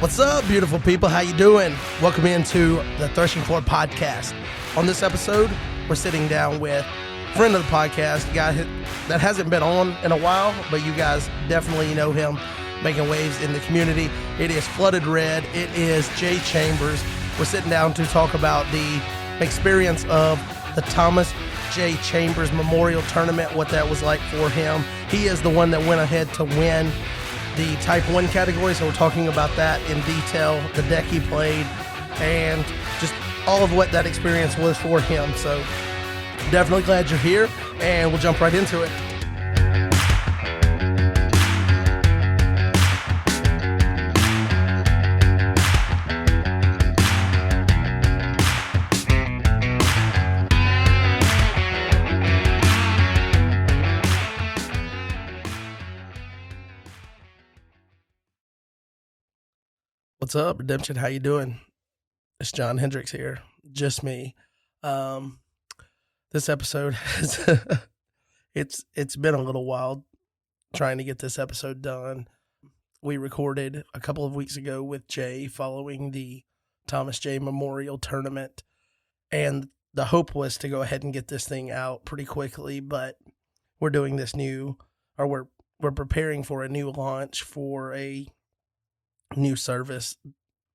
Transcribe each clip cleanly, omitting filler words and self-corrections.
What's up, beautiful people? How you doing? Welcome into the Threshing Floor podcast. On this episode, we're sitting down with a friend of the podcast, a guy that hasn't been on in a while, but you guys definitely know him, making waves in the community. It is Flooded Red. It is Jay Chambers. We're sitting down to talk about the experience of the Thomas J. Chambers Memorial Tournament, what that was like for him. He is the one that went ahead to win the Type 1 category, so we're talking about that in detail, the deck he played, and just all of what that experience was for him. So definitely glad you're here, and we'll jump right into it. What's up, Redemption? How you doing? It's John Hendricks here. Just me. This episode has it's been a little while trying to get this episode done. We recorded a couple of weeks ago with Jay following the Thomas J. Memorial Tournament, and the hope was to go ahead and get this thing out pretty quickly, but we're doing this we're preparing for a new launch for a new service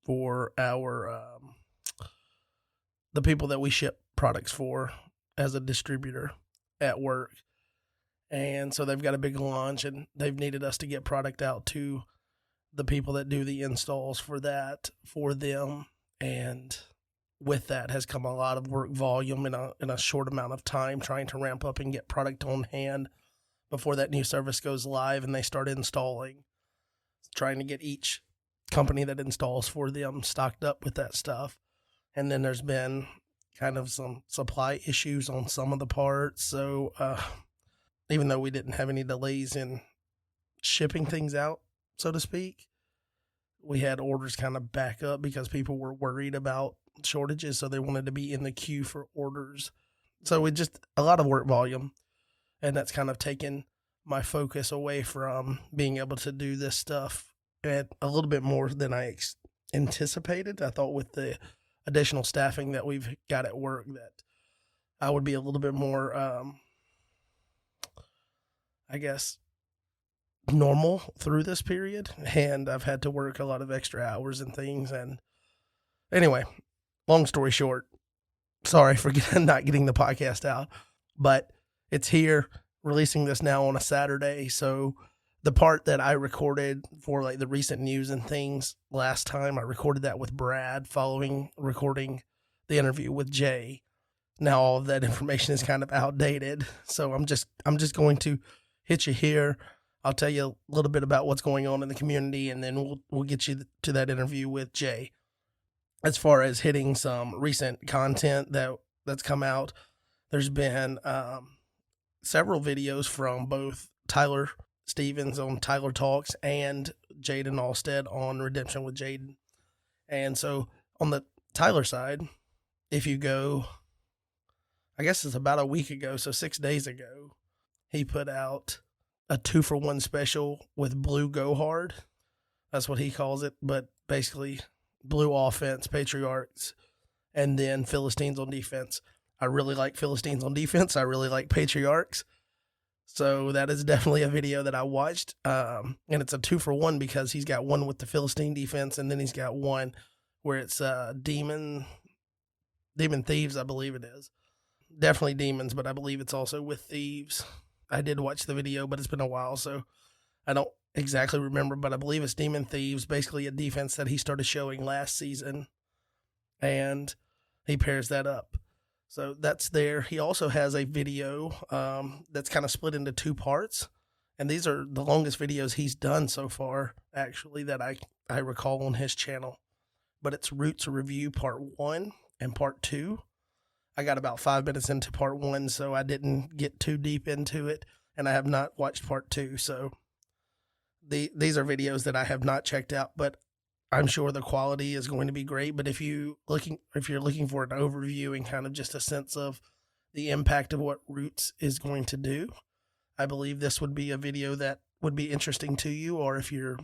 for our the people that we ship products for as a distributor at work. And so they've got a big launch, and they've needed us to get product out to the people that do the installs for that for them. And with that has come a lot of work volume in a short amount of time, trying to ramp up and get product on hand before that new service goes live and they start installing, trying to get each company that installs for them stocked up with that stuff. And then there's been kind of some supply issues on some of the parts. So even though we didn't have any delays in shipping things out, so to speak, we had orders kind of back up because people were worried about shortages. So they wanted to be in the queue for orders. So we just a lot of work volume, and that's kind of taken my focus away from being able to do this stuff and a little bit more than I anticipated. I thought with the additional staffing that we've got at work that I would be a little bit more, I guess, normal through this period. And I've had to work a lot of extra hours and things. And anyway, long story short, sorry for not getting the podcast out, but it's here, releasing this now on a Saturday. So the part that I recorded for like the recent news and things last time, I recorded that with Brad following recording the interview with Jay. Now all of that information is kind of outdated. So I'm just going to hit you here. I'll tell you a little bit about what's going on in the community, and then we'll get you to that interview with Jay. As far as hitting some recent content that's come out, there's been several videos from both Tyler Stevens on Tyler Talks and Jaden Allstead on Redemption with Jaden. And so on the Tyler side, if you go, I guess it's about a week ago, so 6 days ago, he put out a 2-for-1 special with Blue Go Hard. That's what he calls it, but basically Blue offense, Patriarchs, and then Philistines on defense. I really like Philistines on defense. I really like Patriarchs. So that is definitely a video that I watched, and it's a 2-for-1 because he's got one with the Philistine defense, and then he's got one where it's Demon Thieves, I believe it is. Definitely Demons, but I believe it's also with Thieves. I did watch the video, but it's been a while, so I don't exactly remember, but I believe it's Demon Thieves, basically a defense that he started showing last season, and he pairs that up. So that's there. He also has a video that's kind of split into 2 parts. And these are the longest videos he's done so far, actually, that I recall on his channel. But it's Roots Review Part 1 and Part 2. I got about 5 minutes into Part 1, so I didn't get too deep into it. And I have not watched Part 2. So these are videos that I have not checked out, but I'm sure the quality is going to be great. But if you're looking for an overview and kind of just a sense of the impact of what Roots is going to do, I believe this would be a video that would be interesting to you. Or if you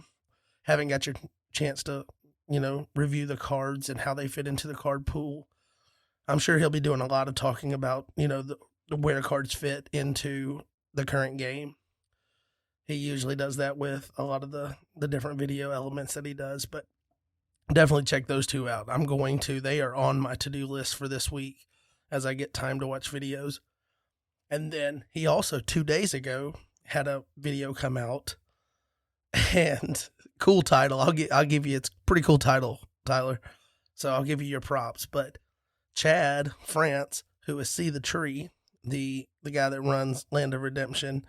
haven't got your chance to review the cards and how they fit into the card pool. I'm sure he'll be doing a lot of talking about, where cards fit into the current game. He usually does that with a lot of the different video elements that he does, but definitely check those two out. They are on my to-do list for this week as I get time to watch videos. And then he also 2 days ago had a video come out, and cool title. I'll give you, it's a pretty cool title, Tyler. So I'll give you your props. But Chad France, who is See the Tree, the guy that runs Land of Redemption,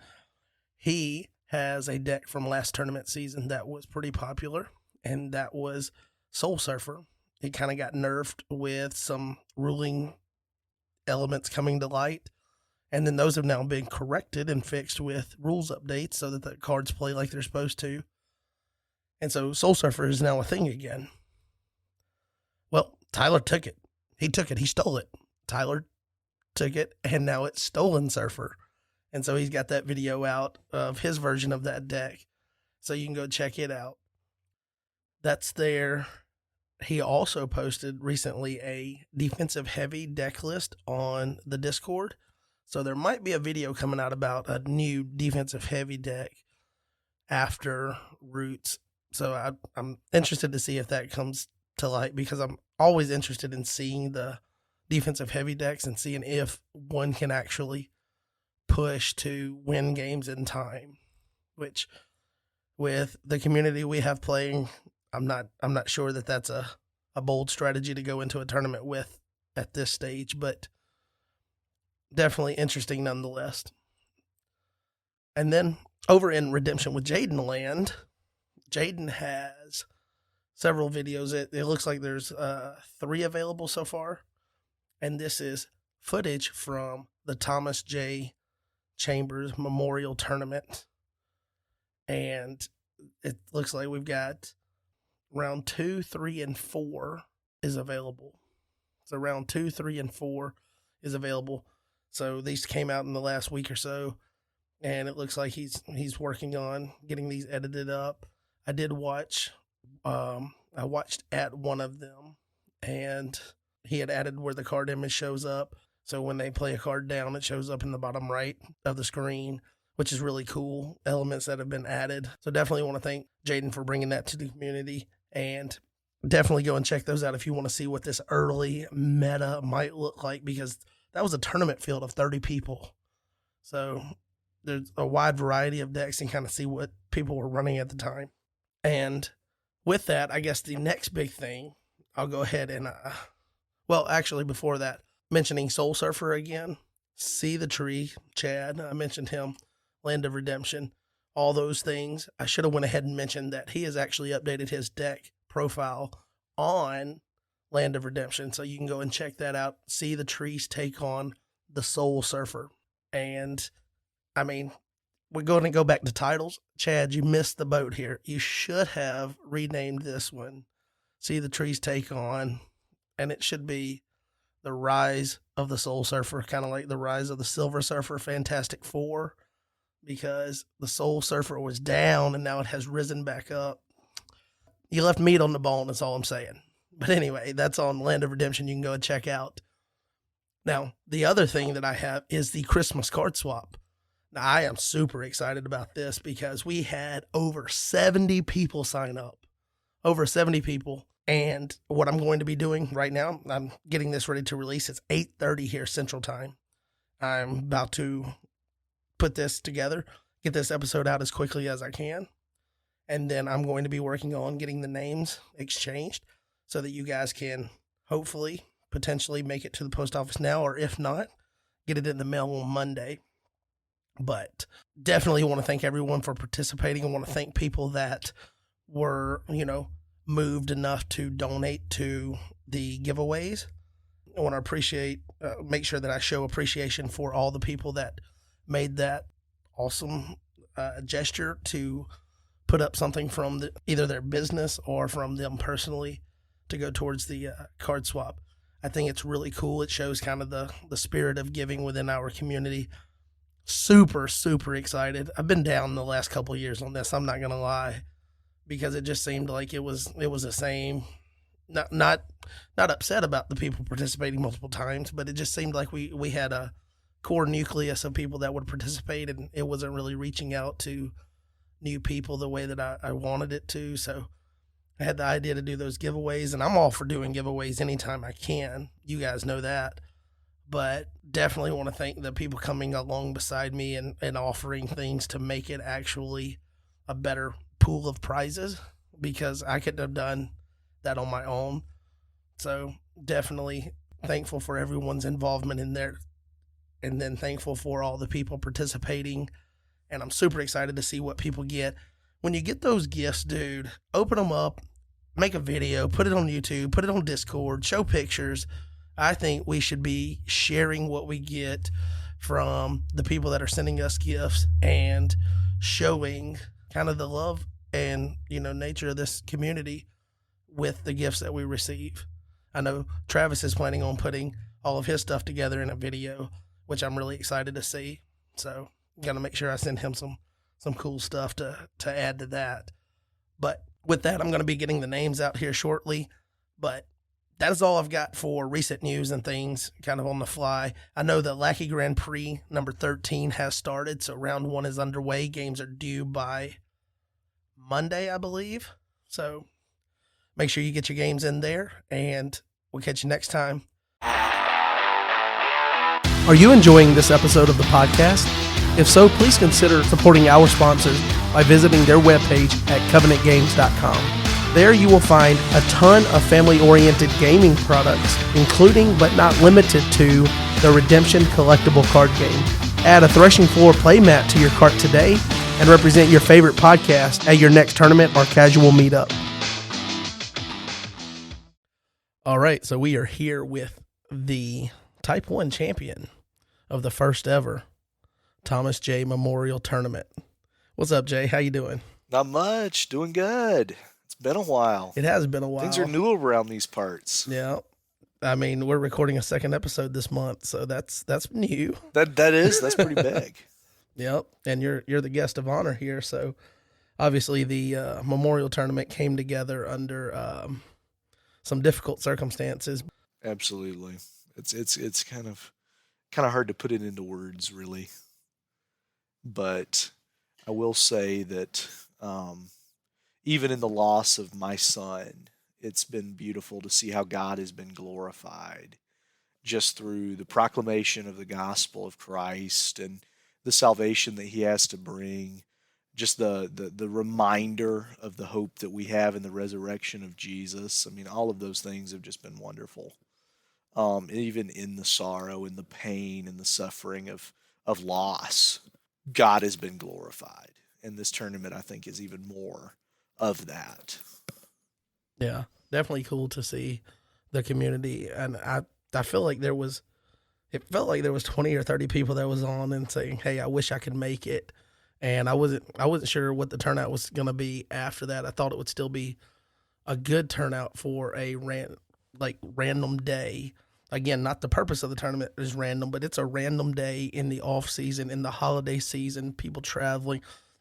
he has a deck from last tournament season that was pretty popular, and that was Soul Surfer. It kind of got nerfed with some ruling elements coming to light, and then those have now been corrected and fixed with rules updates so that the cards play like they're supposed to. And so Soul Surfer is now a thing again. Well, Tyler took it. He took it. He stole it. Tyler took it, and now it's Stolen Surfer. And so he's got that video out of his version of that deck. So you can go check it out. That's there. He also posted recently a defensive heavy deck list on the Discord. So there might be a video coming out about a new defensive heavy deck after Roots. So I'm interested to see if that comes to light, because I'm always interested in seeing the defensive heavy decks and seeing if one can actually push to win games in time, which with the community we have playing, I'm not sure that that's a bold strategy to go into a tournament with at this stage, but definitely interesting nonetheless. And then over in Redemption with Jaden land, Jaden has several videos. It looks like there's 3 available so far, and this is footage from the Thomas J. Chambers Memorial Tournament, and it looks like we've got round 2, 3, and 4 is available. So round 2, 3, and 4 is available. So these came out in the last week or so, and it looks like he's working on getting these edited up. I did watch. I watched at one of them, and he had added where the card image shows up. So when they play a card down, it shows up in the bottom right of the screen, which is really cool. Elements that have been added. So definitely want to thank Jaden for bringing that to the community, and definitely go and check those out if you want to see what this early meta might look like, because that was a tournament field of 30 people. So there's a wide variety of decks and kind of see what people were running at the time. And with that, I guess the next big thing, I'll go ahead and, actually before that, mentioning Soul Surfer again, See the Tree, Chad, I mentioned him, Land of Redemption, all those things. I should have went ahead and mentioned that he has actually updated his deck profile on Land of Redemption, so you can go and check that out. See the Tree's take on the Soul Surfer. And, I mean, we're going to go back to titles. Chad, you missed the boat here. You should have renamed this one See the Tree's take on, and it should be The Rise of the Soul Surfer, kind of like The Rise of the Silver Surfer, Fantastic Four, because the Soul Surfer was down and now it has risen back up. You left meat on the bone, that's all I'm saying. But anyway, that's on Land of Redemption. You can go and check out. Now, the other thing that I have is the Christmas card swap. Now, I am super excited about this because we had over 70 people sign up. Over 70 people. And what I'm going to be doing right now, I'm getting this ready to release. It's 8:30 here Central Time. I'm about to put this together, get this episode out as quickly as I can. And then I'm going to be working on getting the names exchanged so that you guys can hopefully, potentially make it to the post office now, or if not, get it in the mail on Monday. But definitely want to thank everyone for participating. I want to thank people that were, moved enough to donate to the giveaways. I want to make sure that I show appreciation for all the people that made that awesome gesture to put up something from either their business or from them personally to go towards the card swap. I think it's really cool. It shows kind of the spirit of giving within our community. Super, super excited. I've been down the last couple of years on this, I'm not going to lie, because it just seemed like it was the same. Not upset about the people participating multiple times, but it just seemed like we had a core nucleus of people that would participate, and it wasn't really reaching out to new people the way that I wanted it to. So I had the idea to do those giveaways, and I'm all for doing giveaways anytime I can. You guys know that. But definitely want to thank the people coming along beside me and offering things to make it actually a better pool of prizes, because I couldn't have done that on my own. So definitely thankful for everyone's involvement in there, and then thankful for all the people participating. And I'm super excited to see what people get. When you get those gifts, dude, open them up, make a video, put it on YouTube, put it on Discord, show pictures. I think we should be sharing what we get from the people that are sending us gifts and showing kind of the love and, nature of this community with the gifts that we receive. I know Travis is planning on putting all of his stuff together in a video, which I'm really excited to see. So got to make sure I send him some cool stuff to add to that. But with that, I'm going to be getting the names out here shortly. But that is all I've got for recent news and things kind of on the fly. I know the Lackey Grand Prix number 13 has started, so round 1 is underway. Games are due by Monday, I believe. So make sure you get your games in there, and we'll catch you next time. Are you enjoying this episode of the podcast? If so, please consider supporting our sponsors by visiting their webpage at covenantgames.com. There you will find a ton of family-oriented gaming products, including but not limited to the Redemption collectible card game. Add a Threshing Floor playmat to your cart today and represent your favorite podcast at your next tournament or casual meetup. All right, so we are here with the Type 1 champion of the first ever Thomas J. Memorial Tournament. What's up, Jay? How you doing? Not much. Doing good. It's been a while. It has been a while. Things are new around these parts. Yeah. I mean, we're recording a second episode this month, so that's new. That's pretty big. Yep. And you're the guest of honor here, so obviously the Memorial Tournament came together under some difficult circumstances. Absolutely. It's kind of hard to put it into words, really. But I will say that even in the loss of my son, it's been beautiful to see how God has been glorified just through the proclamation of the gospel of Christ and the salvation that he has to bring, just the reminder of the hope that we have in the resurrection of Jesus. I mean, all of those things have just been wonderful. Even in the sorrow and the pain and the suffering of loss, God has been glorified. And this tournament, I think, is even more of that. Yeah, definitely cool to see the community. And I feel like it felt like there was 20 or 30 people that was on and saying, hey, I wish I could make it. And I wasn't sure what the turnout was going to be after that. I thought it would still be a good turnout for a random day. Again, not the purpose of the tournament is random, but it's a random day in the off season, in the holiday season, people traveling,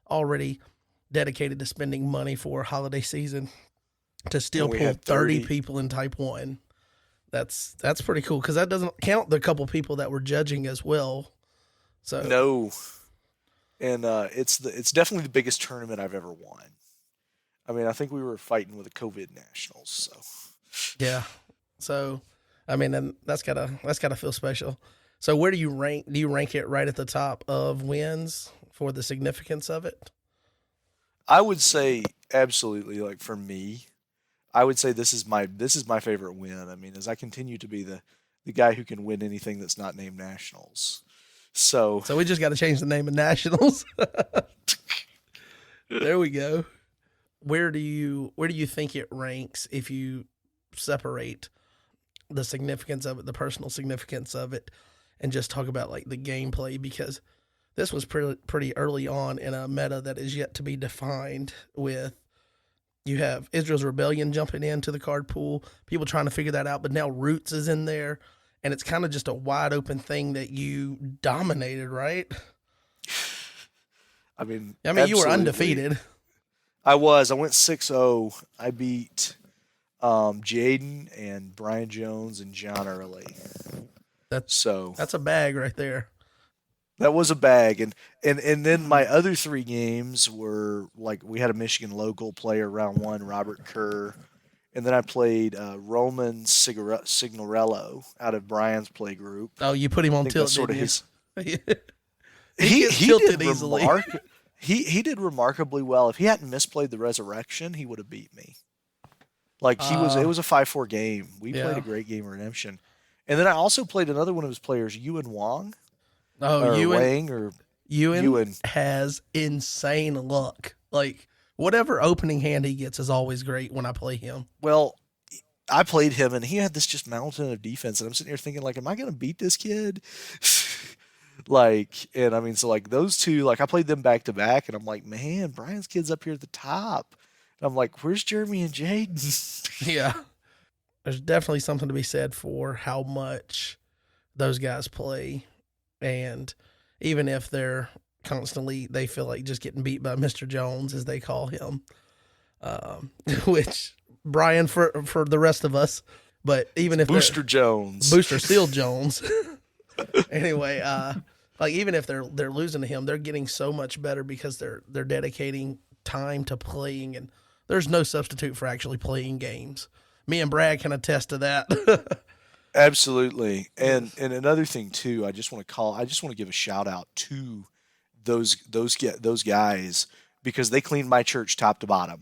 already dedicated to spending money for holiday season, to still pull 30 people in Type 1. That's pretty cool, because that doesn't count the couple people that were judging as well. So no, and it's definitely the biggest tournament I've ever won. I mean, I think we were fighting with the COVID nationals. So yeah, so I mean, and that's gotta feel special. So where do you rank? Do you rank it right at the top of wins for the significance of it? I would say absolutely. Like for me, I would say this is my favorite win. I mean, as I continue to be the guy who can win anything that's not named nationals. So we just got to change the name of nationals. There we go. Where do you think it ranks if you separate the significance of it, the personal significance of it, and just talk about like the gameplay? Because this was pretty early on in a meta that is yet to be defined. With you have Israel's Rebellion jumping into the card pool, people trying to figure that out, but now Roots is in there, and it's kind of just a wide open thing that you dominated, right? I mean, you were undefeated. I was. I went 6-0. I beat Jaden and Brian Jones and John Early. That So that's a bag right there. that was a bag, and then my other three games were like we had a Michigan local player round one, Robert Kerr, and then I played Roman Signorello out of Brian's play group. Oh, you put him I on think that's tilt, sort of didn't his. you? He He gets he did tilted easily. he did remarkably well. If he hadn't misplayed the resurrection, he would have beat me. Like it Uh, was a 5-4 game. We played a yeah. great game of redemption. And then I also played another one of his players, Ewan Wong Oh, or Ewan Wang or Ewan Ewan. has insane luck. Like whatever opening hand he gets is always great when I play him. Well, I played him and he had this just mountain of defense and I'm sitting here thinking like am I going to beat this kid? Like and I mean so like those two like I played them back to back and I'm like, "Man, Brian's kid's up here at the top." And I'm like, "Where's Jeremy and Jaden?" Yeah. There's definitely something to be said for how much those guys play. And even if they're constantly, they feel like just getting beat by Mr. Jones, as they call him, um, which Brian for the rest of us. But even if they're Booster Jones. Booster Seal Jones, anyway, like even if they're losing to him, they're getting so much better because they're dedicating time to playing, and there's no substitute for actually playing games. Me and Brad can attest to that. Absolutely. And another thing too, I just want to give a shout out to those guys because they cleaned my church top to bottom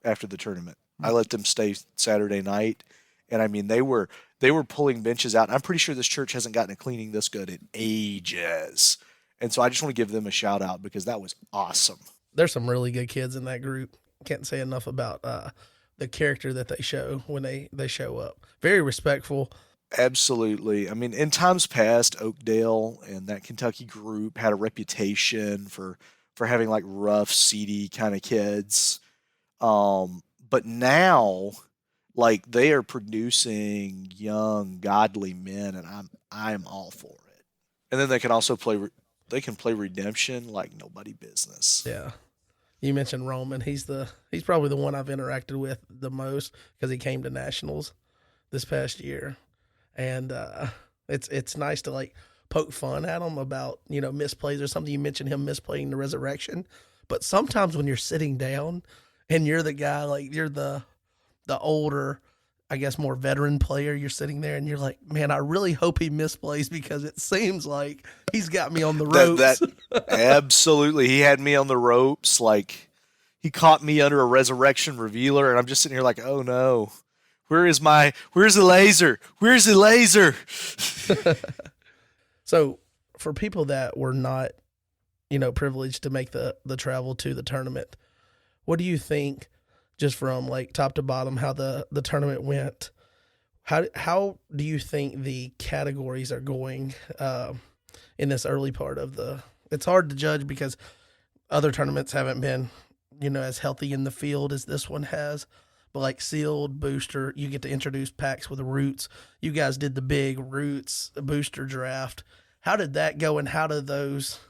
after the tournament. I let them stay Saturday night and I mean they were pulling benches out. I'm pretty sure this church hasn't gotten a cleaning this good in ages. And so I just want to give them a shout out because that was awesome. There's some really good kids in that group. Can't say enough about the character that they show when they show up. Very respectful. Absolutely. I mean, in times past, Oakdale and that Kentucky group had a reputation for having like rough, seedy kind of kids. But now, like they are producing young, godly men, and I'm all for it. And then they can also they can play redemption like nobody business. Yeah. You mentioned Roman. He's probably the one I've interacted with the most because he came to nationals this past year, and it's nice to like poke fun at him about misplays or something. You mentioned him misplaying the resurrection, but sometimes when you're sitting down and you're the guy like you're the older, I guess more veteran player, you're sitting there and you're like, man, I really hope he misplays because it seems like he's got me on the That ropes. absolutely, he had me on the ropes. Like he caught me under a resurrection revealer, and I'm just sitting here like, oh no, where's the laser? Where's the laser? So for people that were not, privileged to make the travel to the tournament, what do you think, just from like top to bottom, how the tournament went? How do you think the categories are going in this early part of the? It's hard to judge because other tournaments haven't been, as healthy in the field as this one has. But like sealed booster, you get to introduce packs with roots. You guys did the big roots booster draft. How did that go, and how do those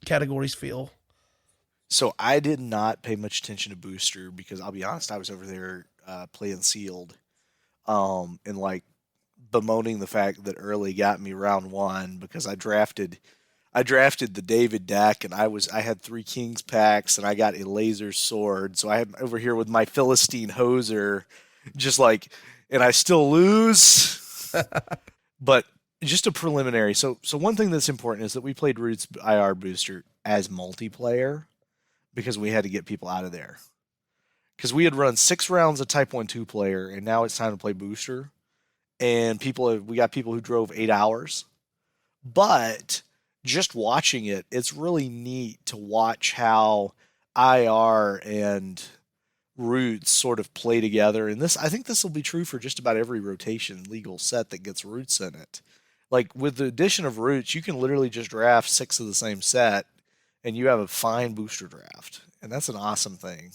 categories feel? So I did not pay much attention to booster because I'll be honest, I was over there playing sealed, and like bemoaning the fact that early got me round one because I drafted the David deck and I had three Kings packs and I got a laser sword. So I'm over here with my Philistine hoser, just like, and I still lose. But just a preliminary. So one thing that's important is that we played Roots IR Booster as multiplayer because we had to get people out of there. Because we had run 6 rounds of Type 1 2 player and now it's time to play Booster. And we got people who drove 8 hours. But just watching it, it's really neat to watch how IR and Roots sort of play together. And I think this will be true for just about every rotation legal set that gets Roots in it. Like with the addition of Roots, you can literally just draft 6 of the same set and you have a fine booster draft. And that's an awesome thing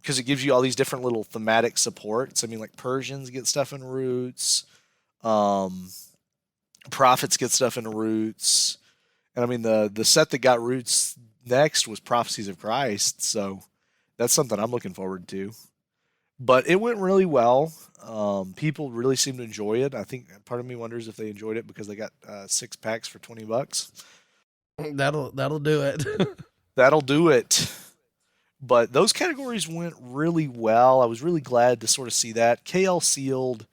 because it gives you all these different little thematic supports. I mean, like Persians get stuff in Roots, um, Prophets get stuff in Roots, and I mean the set that got Roots next was Prophecies of Christ. So That's something I'm looking forward to. But it went really well. People really seem to enjoy it. I think part of me wonders if they enjoyed it because they got 6 packs for $20. That'll do it. That'll do it. But those categories went really well. I was really glad to sort of see that. KL Sealed,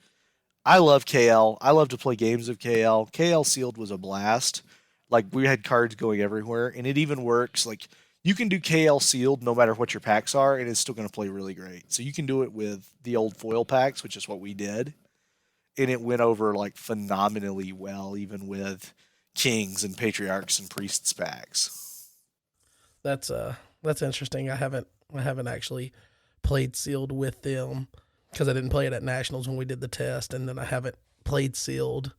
I love KL. I love to play games of KL. KL Sealed was a blast. Like we had cards going everywhere, and it even works. Like you can do KL Sealed no matter what your packs are, and it's still going to play really great. So you can do it with the old foil packs, which is what we did, and it went over like phenomenally well, even with kings and patriarchs and priests packs. That's interesting. I haven't actually played sealed with them because I didn't play it at nationals when we did the test, and then I haven't played sealed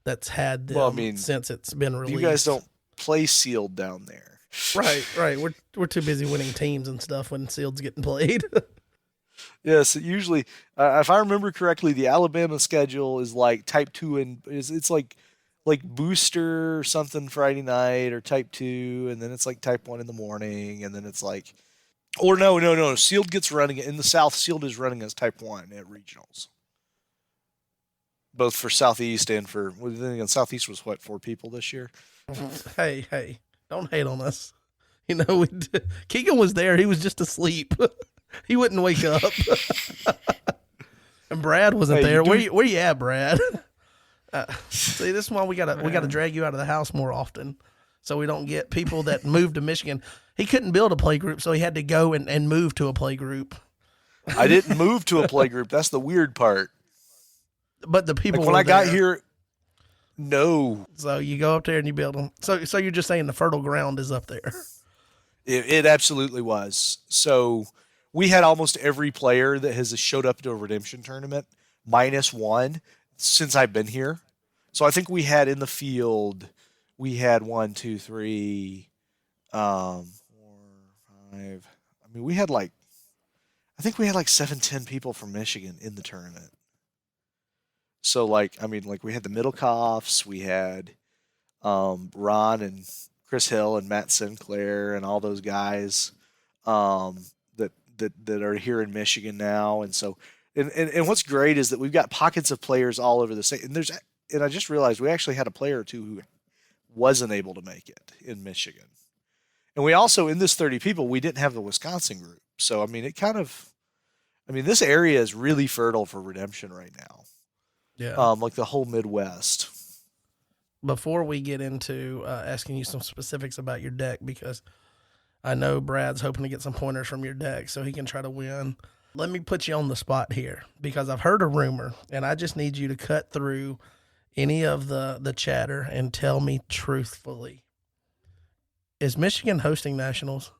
that's had them Well, I mean, since it's been released. you guys don't play sealed down there. Right. We're too busy winning teams and stuff when sealed's getting played. Yes, usually, if I remember correctly, the Alabama schedule is like Type Two, and it's like Booster or something Friday night, or Type Two, and then it's like Type One in the morning, and then it's like, or no, Sealed gets running in the South. Sealed is running as Type One at regionals, both for Southeast and for. Well, then again, Southeast was what, 4 people this year. Hey, don't hate on us. Keegan was there. He was just asleep. He wouldn't wake up. And Brad wasn't Hey, there. Where you at, Brad? See, this is why we gotta drag you out of the house more often, so we don't get people that move to Michigan. He couldn't build a play group, so he had to go and move to a play group. I didn't move to a play group. That's the weird part. But the people Like when were I got there. here, no, So you go up there and you build them. So you're just saying the fertile ground is up there. it absolutely was. So we had almost every player that has showed up to a redemption tournament, minus one, since I've been here. So I think we had in the field, we had 1, 2, 3, 4, 5. I mean, we had like, I think we had like 7, 10 people from Michigan in the tournament. So like, I mean, like we had the Middlecoffs, we had Ron and Chris Hill and Matt Sinclair and all those guys that are here in Michigan now. And so, and what's great is that we've got pockets of players all over the state. And I just realized we actually had a player or two who wasn't able to make it in Michigan. And we also, in this 30 people, we didn't have the Wisconsin group. So, I mean, this area is really fertile for redemption right now. Yeah. Like the whole Midwest. Before we get into asking you some specifics about your deck, because I know Brad's hoping to get some pointers from your deck so he can try to win. Let me put you on the spot here because I've heard a rumor, and I just need you to cut through any of the chatter and tell me truthfully. Is Michigan hosting nationals?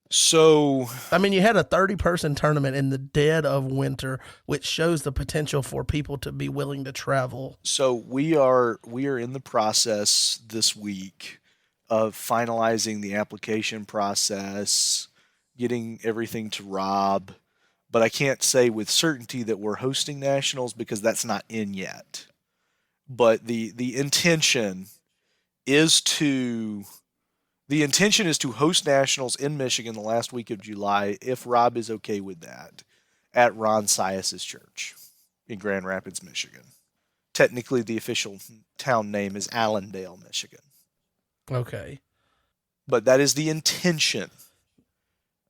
So, I mean, you had a 30-person tournament in the dead of winter, which shows the potential for people to be willing to travel. so we are in the process this week of finalizing the application process, getting everything to Rob, but I can't say with certainty that we're hosting nationals because that's not in yet. But the intention is to host nationals in Michigan the last week of July if Rob is okay with that at Ron Sias's church in Grand Rapids, Michigan. Technically, the official town name is Allendale, Michigan. Okay. But that is the intention.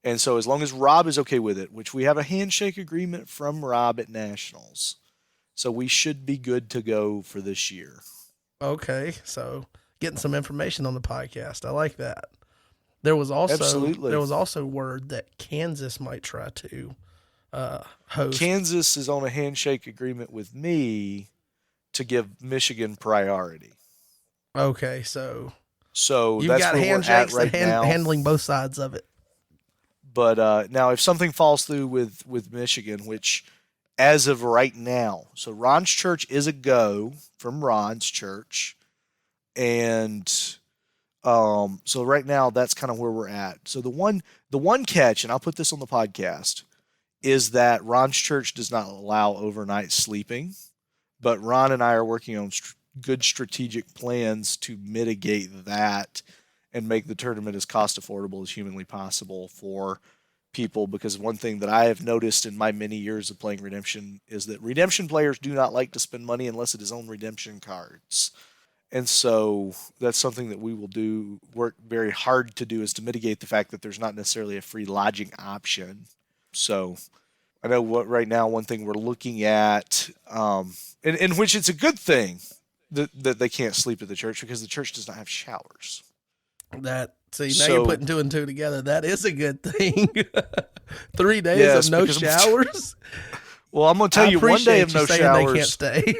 And so as long as Rob is okay with it, which we have a handshake agreement from Rob at Nationals, so we should be good to go for this year. Okay, so getting some information on the podcast. I like that. There was also word that Kansas might try to host. Kansas is on a handshake agreement with me to give Michigan priority. Okay, so So you've that's got where we're at handshakes right now. handling both sides of it. But now, if something falls through with Michigan, which as of right now, so Ron's church is a go from Ron's church, and so right now that's kind of where we're at. So the one catch, and I'll put this on the podcast, is that Ron's church does not allow overnight sleeping, but Ron and I are working on good strategic plans to mitigate that and make the tournament as cost affordable as humanly possible for people, because one thing that I have noticed in my many years of playing Redemption is that Redemption players do not like to spend money unless it is on Redemption cards. And so that's something that we will work very hard to do, is to mitigate the fact that there's not necessarily a free lodging option. So I know what right now, one thing we're looking at, in which it's a good thing that they can't sleep at the church, because the church does not have showers. Now you're So putting two and two together. That is a good thing. 3 days yes, of no because showers. well, I'm going to tell you, one day of no They can't showers. stay.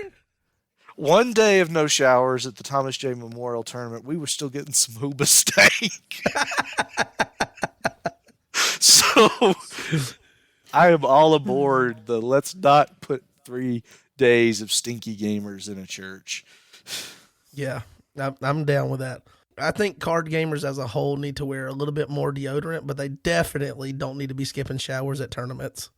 One day of no showers at the Thomas J. Memorial Tournament, we were still getting some Hooba steak. So I am all aboard the let's not put 3 days of stinky gamers in a church. Yeah, I'm down with that. I think card gamers as a whole need to wear a little bit more deodorant, but they definitely don't need to be skipping showers at tournaments.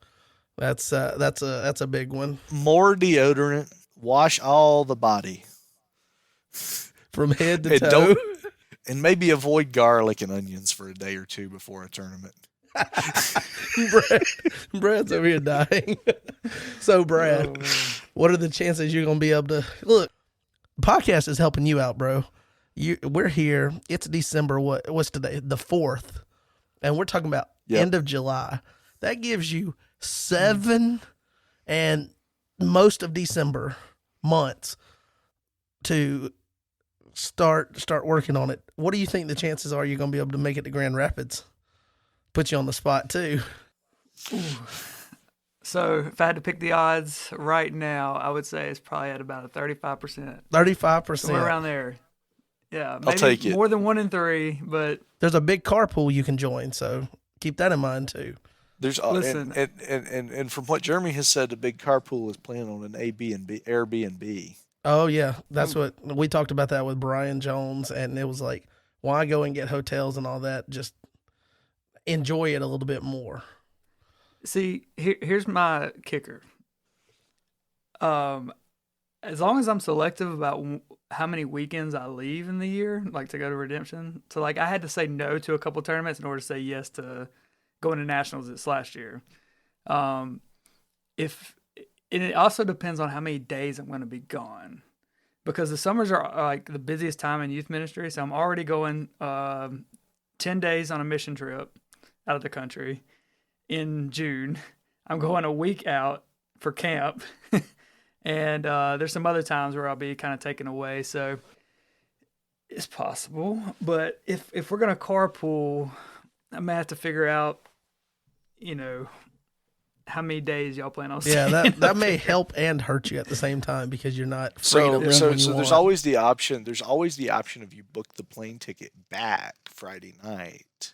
That's a big one. More deodorant, wash all the body. From head to And toe. and maybe avoid garlic and onions for a day or two before a tournament. Brad's over here dying. So, Brad, what are the chances you're going to be able to look? Podcast is helping you out, bro. We're here. It's December. What's today? The 4th, and we're talking about end of July. That gives you 7 and most of December months to start working on it. What do you think the chances are you're going to be able to make it to Grand Rapids? Put you on the spot too. Ooh. So if I had to pick the odds right now, I would say it's probably at about a 35%. 35%. Somewhere around there. Yeah. Maybe I'll take it. More than 1 in 3, but there's a big carpool you can join, so keep that in mind too. There's Listen. and from what Jeremy has said, the big carpool is planning on an Airbnb. Oh yeah, that's what we talked about that with Brian Jones, and it was like, why go and get hotels and all that? Just enjoy it a little bit more. see, here's my kicker. As long as I'm selective about how many weekends I leave in the year, like to go to Redemption. So like I had to say no to a couple tournaments in order to say yes to going to nationals this last year. And it also depends on how many days I'm going to be gone, because the summers are like the busiest time in youth ministry. So I'm already going 10 days on a mission trip out of the country in June. I'm going a week out for camp. And there's some other times where I'll be kind of taken away. So it's possible. But if we're going to carpool, I may have to figure out, how many days y'all plan on staying. Yeah, that may help and hurt you at the same time, because you're not free to So leave so when you so there's want. always the option. There's always the option of you book the plane ticket back Friday night,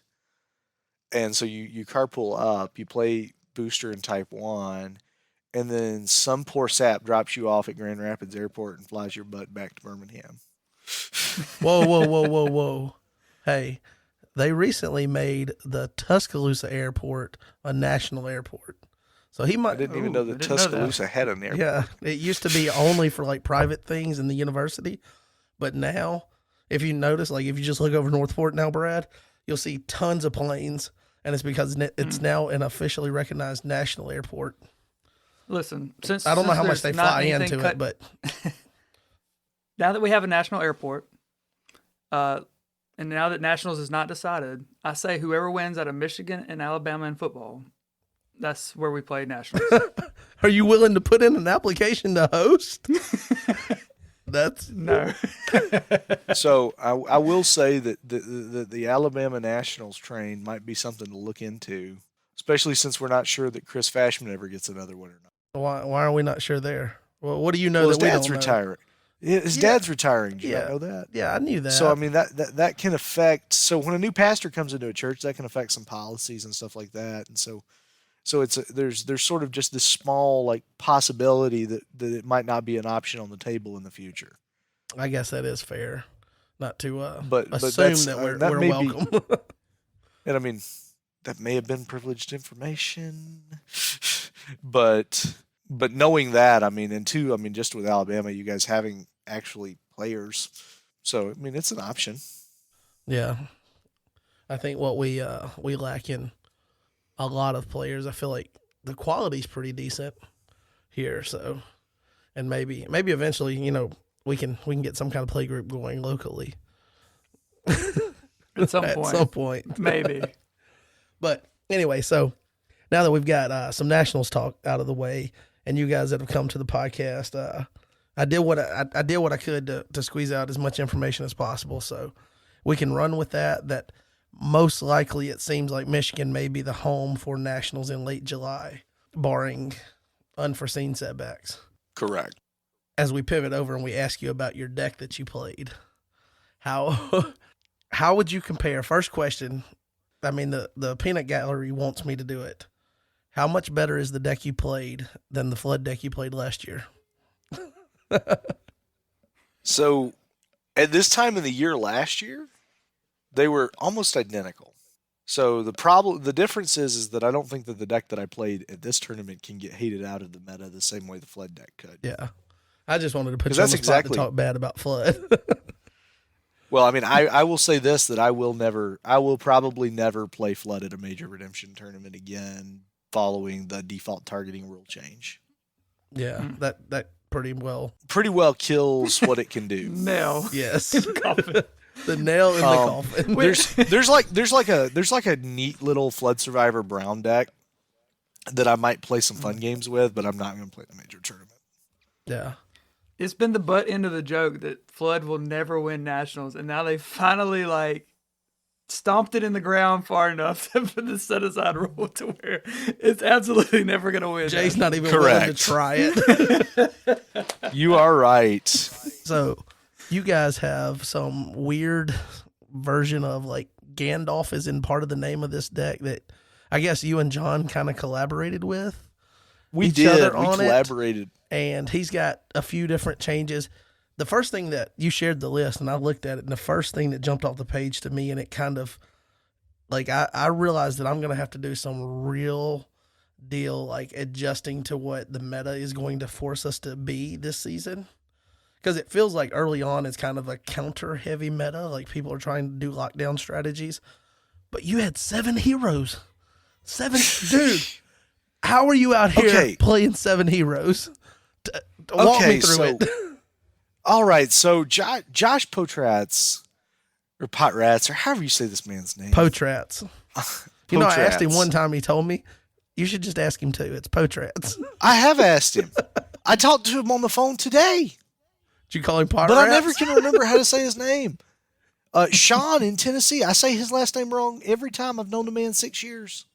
and so you carpool up. You play booster in Type 1, and then some poor sap drops you off at Grand Rapids Airport and flies your butt back to Birmingham. Whoa. Hey, they recently made the Tuscaloosa airport a national airport. So he might. I didn't even know that I didn't know that. Tuscaloosa had an airport. Yeah, it used to be only for like private things in the university, but now, if you notice, like if you just look over Northport now, Brad, you'll see tons of planes, and it's because it's now an officially recognized national airport. Listen, since I don't know how much there's they not fly anything into it, but now that we have a national airport, and now that nationals is not decided, I say whoever wins out of Michigan and Alabama in football, that's where we play nationals. are you willing to put in an application to host? That's No. So I will say that the Alabama Nationals train might be something to look into, especially since we're not sure that Chris Fashman ever gets another one or not. why are we not sure there? Well, what do you know Well, his that we dad's don't know? retiring. His dad's retiring. Did you not know that? Yeah, I knew that. So I mean that can affect. So when a new pastor comes into a church, that can affect some policies and stuff like that. And so there's sort of just this small like possibility that it might not be an option on the table in the future. I guess that is fair, not to But assume that's, that that we're may welcome. Be, and I mean that may have been privileged information, but knowing that, I mean, and two, I mean, just with Alabama, you guys having actually players, so I mean, it's an option. Yeah, I think what we lack in a lot of players. I feel like the quality's pretty decent here. So, and maybe eventually, we can get some kind of play group going locally At some at point. some point. Maybe. But anyway, so now that we've got some Nationals talk out of the way, and you guys that have come to the podcast, I did what I could to squeeze out as much information as possible. So we can run with that. That most likely it seems like Michigan may be the home for Nationals in late July, barring unforeseen setbacks. Correct. As we pivot over and we ask you about your deck that you played, how would you compare? First question. I mean, the peanut gallery wants me to do it. How much better is the deck you played than the flood deck you played last year? So at this time of the year last year, they were almost identical. So the difference is that I don't think that the deck that I played at this tournament can get hated out of the meta the same way the flood deck could. Yeah. I just wanted to put 'Cause you on the that's spot exactly- to talk bad about flood. Well, I mean, I will say this, that I will probably never play flood at a major redemption tournament again following the default targeting rule change. Yeah, that pretty well. Pretty well kills what it can do. Nail. Yes. Coffin. The nail in the coffin. There's like a neat little Flood Survivor Brown deck that I might play some fun games with, but I'm not going to play the major tournament. Yeah. It's been the butt end of the joke that Flood will never win Nationals, and now they finally stomped it in the ground far enough for the set aside rule to where it's absolutely never going to win. Jay's not even willing to try it. You are right. So, you guys have some weird version of Gandalf is in part of the name of this deck that I guess you and John kind of collaborated with. We each did. other We on it. collaborated. And he's got a few different changes. The first thing that you shared the list, and I looked at it, and the first thing that jumped off the page to me, and it kind of I realized that I'm going to have to do some real deal adjusting to what the meta is going to force us to be this season. Because it feels like early on it's kind of a counter heavy meta, like people are trying to do lockdown strategies. But you had 7 heroes. 7, dude. How are you out here playing 7 heroes? Walk me through it. All right, so Josh Potratz, or Potrats, or however you say this man's name. Potrats. You know, I asked him one time, he told me, you should just ask him too. It's Potrats. I have asked him. I talked to him on the phone today. Did you call him Potrats? But I never can remember how to say his name. Sean in Tennessee. I say his last name wrong every time. I've known the man 6 years.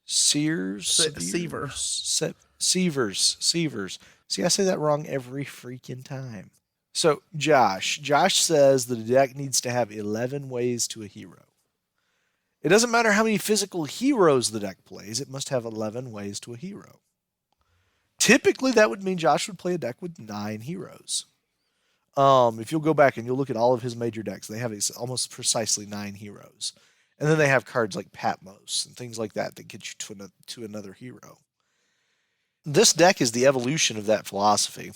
Severs. See, I say that wrong every freaking time. So, Josh says that a deck needs to have 11 ways to a hero. It doesn't matter how many physical heroes the deck plays, it must have 11 ways to a hero. Typically, that would mean Josh would play a deck with 9 heroes. If you'll go back and you'll look at all of his major decks, they have almost precisely 9 heroes. And then they have cards like Patmos and things like that that get you to another hero. This deck is the evolution of that philosophy.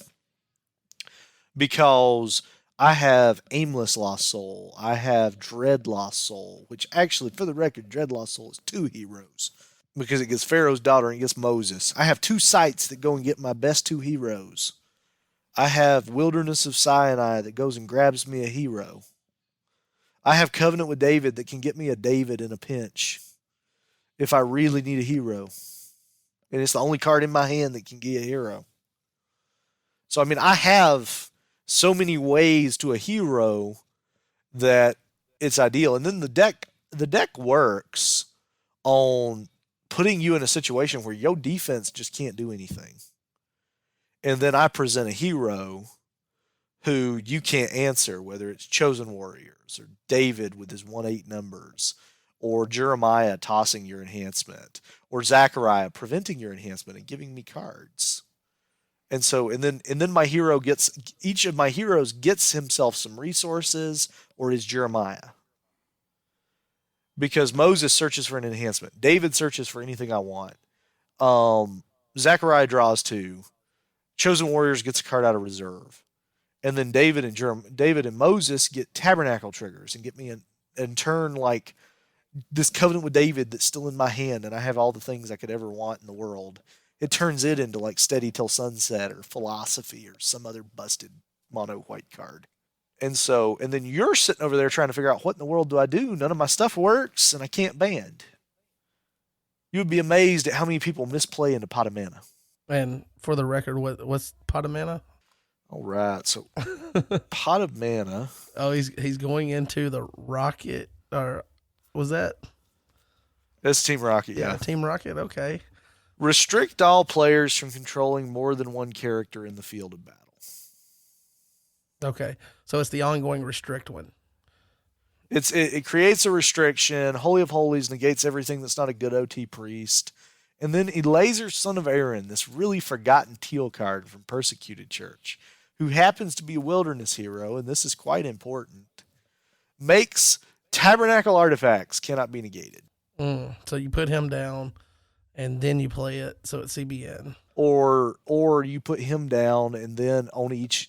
Because I have Aimless Lost Soul. I have Dread Lost Soul, which actually, for the record, Dread Lost Soul is 2 heroes. Because it gets Pharaoh's Daughter and it gets Moses. I have 2 sites that go and get my best 2 heroes. I have Wilderness of Sinai that goes and grabs me a hero. I have Covenant with David that can get me a David in a pinch if I really need a hero. And it's the only card in my hand that can get a hero. So, I mean, I have so many ways to a hero that it's ideal. And then the deck works on putting you in a situation where your defense just can't do anything. And then I present a hero who you can't answer, whether it's Chosen Warriors or David with his 1/8 numbers, or Jeremiah tossing your enhancement, or Zechariah preventing your enhancement and giving me cards. And so, and then my hero each of my heroes gets himself some resources, or is Jeremiah. Because Moses searches for an enhancement. David searches for anything I want. Zechariah draws 2. Chosen Warriors gets a card out of reserve. And then David and Moses get Tabernacle triggers and get me in turn this covenant with David that's still in my hand, and I have all the things I could ever want in the world. It turns it into like Steady Till Sunset or Philosophy or some other busted mono white card. And then you're sitting over there trying to figure out what in the world do I do? None of my stuff works, and I can't band. You would be amazed at how many people misplay into Pot of Mana. And for the record, what's Pot of Mana? All right, so Pot of Mana. Oh, he's going into the Rocket, or was that? That's Team Rocket, yeah. Team Rocket, okay. Restrict all players from controlling more than one character in the field of battle. Okay, so it's the ongoing restrict one. It creates a restriction. Holy of Holies negates everything that's not a good OT priest. And then Eleazar, son of Aaron, this really forgotten teal card from Persecuted Church, who happens to be a wilderness hero, and this is quite important, makes tabernacle artifacts cannot be negated. So you put him down, and then you play it, so it's CBN. Or you put him down, and then on each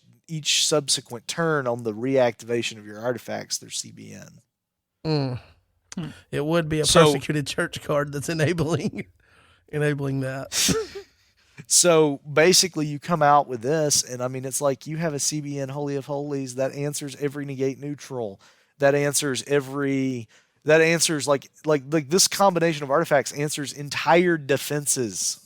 subsequent turn on the reactivation of your artifacts, they're CBN. It would be a Persecuted Church card that's enabling that. So basically, you come out with this, and I mean, it's like you have a CBN Holy of Holies that answers every negate neutral. That answers like this combination of artifacts answers entire defenses.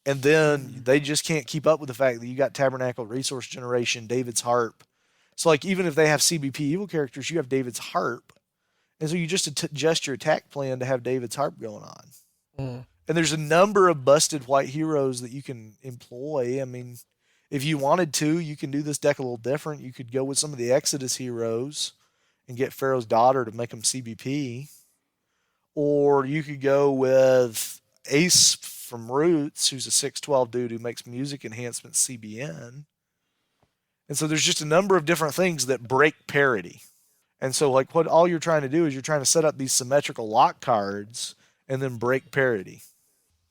And then they just can't keep up with the fact that you got Tabernacle, Resource Generation, David's Harp. So like even if they have CBP evil characters, you have David's Harp. And so you just adjust your attack plan to have David's Harp going on. And there's a number of busted white heroes that you can employ. I mean, if you wanted to, you can do this deck a little different. You could go with some of the Exodus heroes and get Pharaoh's Daughter to make them CBP. Or you could go with Ace from Roots, who's a 6/12 dude who makes music enhancements CBN. And so there's just a number of different things that break parity. And so like what all you're trying to do is you're trying to set up these symmetrical lock cards and then break parity.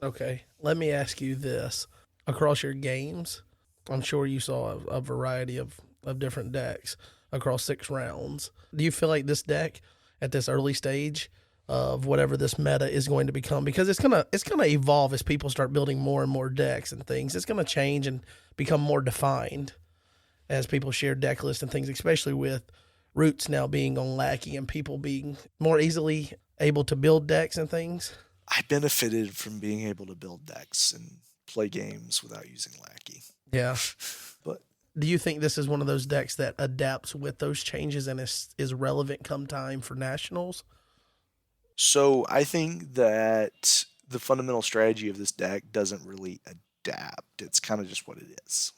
Okay, let me ask you this. Across your games, I'm sure you saw a variety of different decks across 6 rounds. Do you feel like this deck at this early stage of whatever this meta is going to become, because it's gonna evolve as people start building more and more decks and things, it's gonna change and become more defined as people share deck lists and things, especially with Roots now being on Lackey and people being more easily able to build decks and things? I benefited from being able to build decks and play games without using Lackey. Yeah. But do you think this is one of those decks that adapts with those changes and is relevant come time for Nationals? So I think that the fundamental strategy of this deck doesn't really adapt. It's kind of just what it is.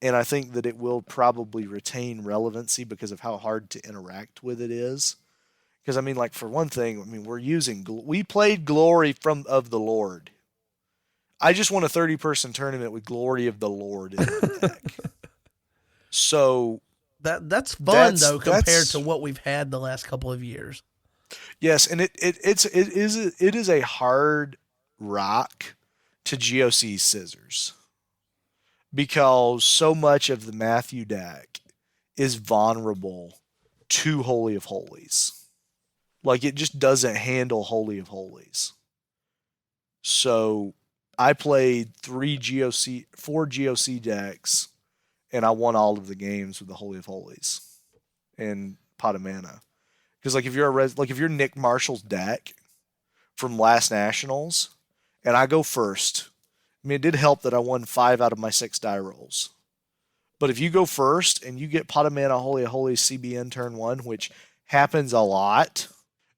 And I think that it will probably retain relevancy because of how hard to interact with it is. Because, I mean, like, for one thing, I mean, we played Glory of the Lord. I just won a 30-person tournament with Glory of the Lord in the deck. So that's fun though compared to what we've had the last couple of years. Yes, and it is a hard rock to GOC Scissors because so much of the Matthew deck is vulnerable to Holy of Holies. Like, it just doesn't handle Holy of Holies. So I played 4 GOC decks, and I won all of the games with the Holy of Holies and Pot of Mana. Because like if you're Nick Marshall's deck from last Nationals, and I go first, I mean, it did help that I won 5 out of my 6 die rolls. But if you go first and you get Pot of Mana, Holy of Holies, CBN turn 1, which happens a lot,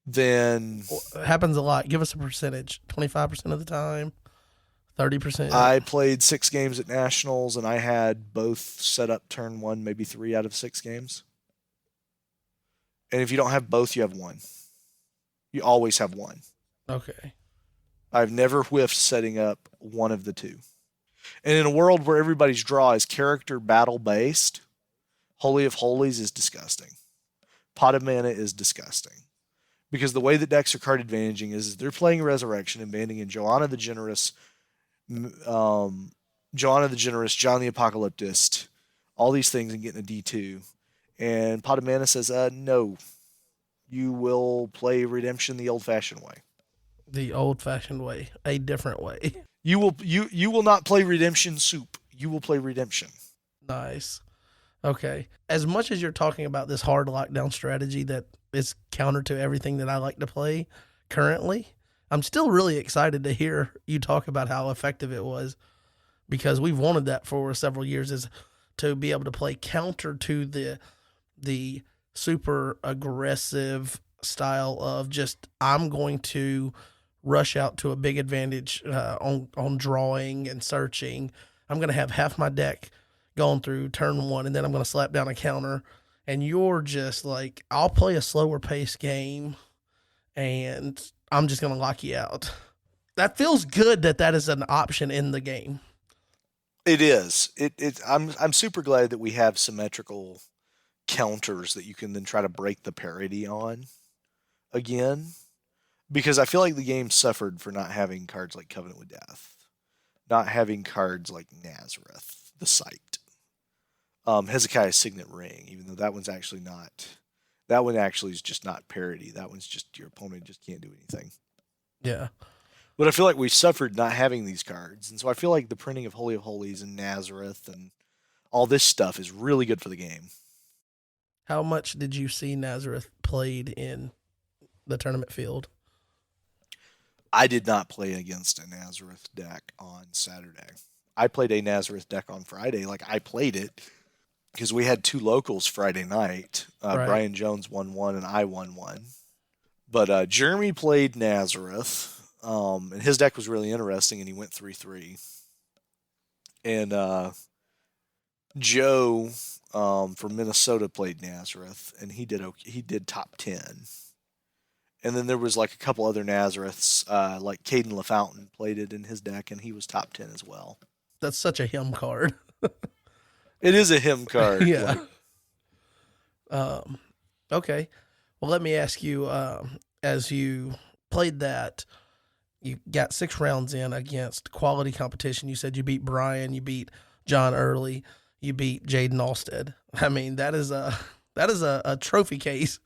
then it happens a lot. Give us a percentage. 25% of the time, 30%. I played 6 games at Nationals, and I had both set up turn 1, maybe 3 out of 6 games. And if you don't have both, you have 1. You always have 1. Okay. I've never whiffed setting up one of the 2. And in a world where everybody's draw is character battle based, Holy of Holies is disgusting. Pot of Mana is disgusting. Because the way that decks are card advantaging is they're playing Resurrection and banding in Joanna the Generous, John the Apocalyptist, all these things and getting a D2. And Pot of Mana says, no, you will play Redemption the old-fashioned way. The old-fashioned way, a different way. You will not play Redemption Soup. You will play Redemption. Nice. Okay. As much as you're talking about this hard lockdown strategy that is counter to everything that I like to play currently, I'm still really excited to hear you talk about how effective it was, because we've wanted that for several years, is to be able to play counter to the super aggressive style of just, I'm going to rush out to a big advantage on drawing and searching. I'm going to have half my deck going through turn one, and then I'm going to slap down a counter. And you're just like, I'll play a slower pace game, and I'm just going to lock you out. That feels good that is an option in the game. It is. I'm super glad that we have symmetrical counters that you can then try to break the parity on again, because I feel like the game suffered for not having cards like Covenant with Death, not having cards like Nazareth, the Sight, Hezekiah's Signet Ring, even though that one's actually not. That one actually is just not parity. That one's just your opponent just can't do anything. Yeah. But I feel like we suffered not having these cards, and so I feel like the printing of Holy of Holies and Nazareth and all this stuff is really good for the game. How much did you see Nazareth played in the tournament field? I did not play against a Nazareth deck on Saturday. I played a Nazareth deck on Friday. Like, I played it because we had two locals Friday night. Right. Brian Jones won one and I won one. But Jeremy played Nazareth. And his deck was really interesting, and he went 3-3. And Joe from Minnesota played Nazareth, and he did top 10. And then there was like a couple other Nazareths, like Caden LaFountain played it in his deck, and he was top 10 as well. That's such a him card. It is a him card. Yeah. Okay. Well, let me ask you, as you played that, you got 6 rounds in against quality competition. You said you beat Brian, you beat John Early, you beat Jaden Alstead. I mean, that is a trophy case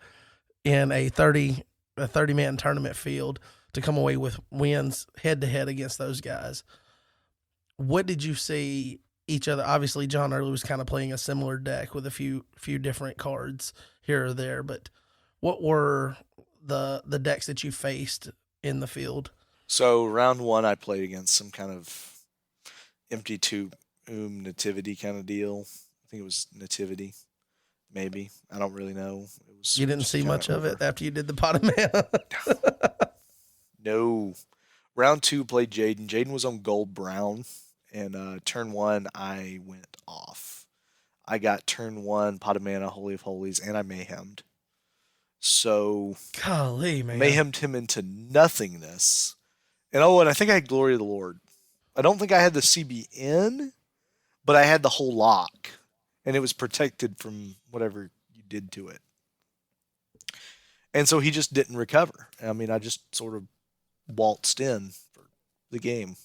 in a 30-man tournament field to come away with wins head to head against those guys. What did you see each other? Obviously, John Early was kind of playing a similar deck with a few different cards here or there, but what were the decks that you faced in the field? So round one, I played against some kind of empty tomb nativity kind of deal. I think it was nativity, maybe. I don't really know. It was. You didn't see much of it after you did the pot of mana. No. Round two, played Jaden. Jaden was on gold brown, and turn one, I went off. I got turn one, pot of mana, Holy of Holies, and I mayhemed. So, Golly, man. Mayhemed him into nothingness. And I think I had Glory of the Lord. I don't think I had the CBN, but I had the whole lock, and it was protected from whatever you did to it. And so he just didn't recover. I mean, I just sort of waltzed in for the game.